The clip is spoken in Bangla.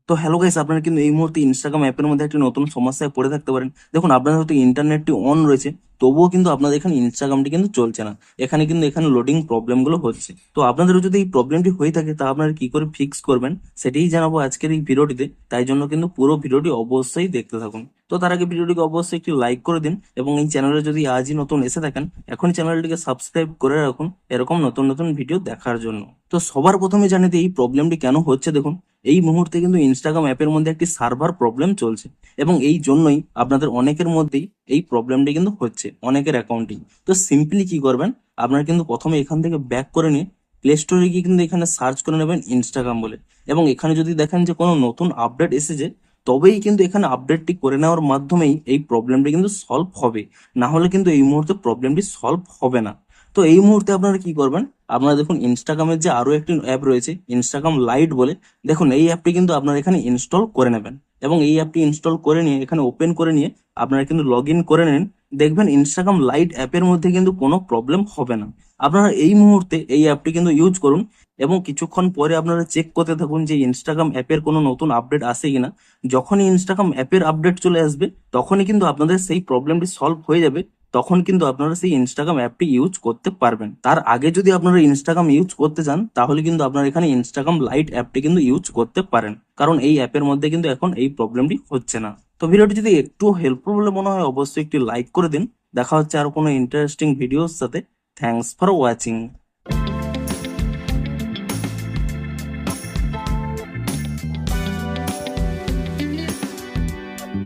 তো হ্যালো গাইস, আপনারা কিন্তু এই মুহূর্তে ইনস্টাগ্রাম অ্যাপের মধ্যে একটি নতুন সমস্যায় পড়ে থাকতে পারেন। দেখুন, আপনাদের হয়তো ইন্টারনেটটি অন রয়েছে, তবুও কিন্তু আপনাদের এখানে ইনস্টাগ্রামটি কিন্তু চলছে না। এখানে লোডিং প্রবলেমগুলো হচ্ছে। তো আপনাদেরও যদি এই প্রবলেমটি হয়ে থাকে, তা আপনারা কি করে ফিক্স করবেন সেটাই জানাবো আজকের এই ভিডিওটিতে। তাই জন্য কিন্তু পুরো ভিডিওটি অবশ্যই দেখতে থাকুন। তো তার আগে ভিডিওটিকে অবশ্যই একটি লাইক করে দিন, এবং এই চ্যানেলে যদি আজই নতুন এসে থাকেন, এখন চ্যানেলটিকে সাবস্ক্রাইব করে রাখুন এরকম নতুন নতুন ভিডিও দেখার জন্য। তো সবার প্রথমে জানিয়ে দিই এই প্রবলেমটি কেন হচ্ছে। দেখুন, এই মুহূর্তে কিন্তু ইনস্টাগ্রাম অ্যাপের মধ্যে একটি সার্ভার প্রবলেম চলছে, এবং এই জন্যই আপনাদের অনেকের মধ্যেই এই প্রবলেমটি কিন্তু হচ্ছে, অনেকের অ্যাকাউন্টেই। তো সিম্পলি কি করবেন, আপনারা কিন্তু প্রথমে এখান থেকে ব্যাক করে নিয়ে প্লে স্টোরে গিয়ে কিন্তু এখানে সার্চ করে নেবেন ইনস্টাগ্রাম বলে, এবং এখানে যদি দেখেন যে কোনো নতুন আপডেট এসেছে, তবেই কিন্তু এখানে আপডেটটি করে নেওয়ার মাধ্যমেই এই প্রবলেমটি কিন্তু সলভ হবে। না হলে কিন্তু এই মুহূর্তে প্রবলেমটি সলভ হবে না। তো এই মুহূর্তে আপনারা কি করবেন, আপনারা দেখুন ইনস্টাগ্রামের যে আরো একটি অ্যাপ রয়েছে ইনস্টাগ্রাম লাইট বলে, দেখুন এই অ্যাপটি কিন্তু আপনারা এখানে ইনস্টল করে নেবেন, এবং এই অ্যাপটি ইনস্টল করে নিয়ে এখানে ওপেন করে নিয়ে আপনারা কিন্তু লগ ইন করে নেন। দেখবেন ইনস্টাগ্রাম লাইট অ্যাপের মধ্যে কিন্তু কোনো প্রবলেম হবে না। আপনারা এই মুহূর্তে এই অ্যাপটি কিন্তু ইউজ করুন, এবং কিছুক্ষণ পরে আপনারা চেক করতে থাকুন যে ইনস্টাগ্রাম অ্যাপের কোনো নতুন আপডেট আসে কিনা। যখনই ইনস্টাগ্রাম অ্যাপের আপডেট চলে আসবে, তখনই কিন্তু আপনাদের সেই প্রবলেমটি সলভ হয়ে যাবে। তখন কিন্তু আপনারা সেই ইনস্টাগ্রাম অ্যাপটি ইউজ করতে পারবেন। তার আগে যদি আপনারা ইনস্টাগ্রাম ইউজ করতে চান, তাহলে কিন্তু আপনারা এখানে ইনস্টাগ্রাম লাইট অ্যাপটি কিন্তু ইউজ করতে পারেন, কারণ এই অ্যাপের মধ্যে কিন্তু এখন এই প্রবলেমটি হচ্ছে না। তো ভিডিওটি যদি একটু হেল্পফুল বলে মনে হয়, অবশ্যই একটি লাইক করে দিন। দেখা হচ্ছে আরো কোনো ইন্টারেস্টিং ভিডিওর সাথে। Thanks for watching.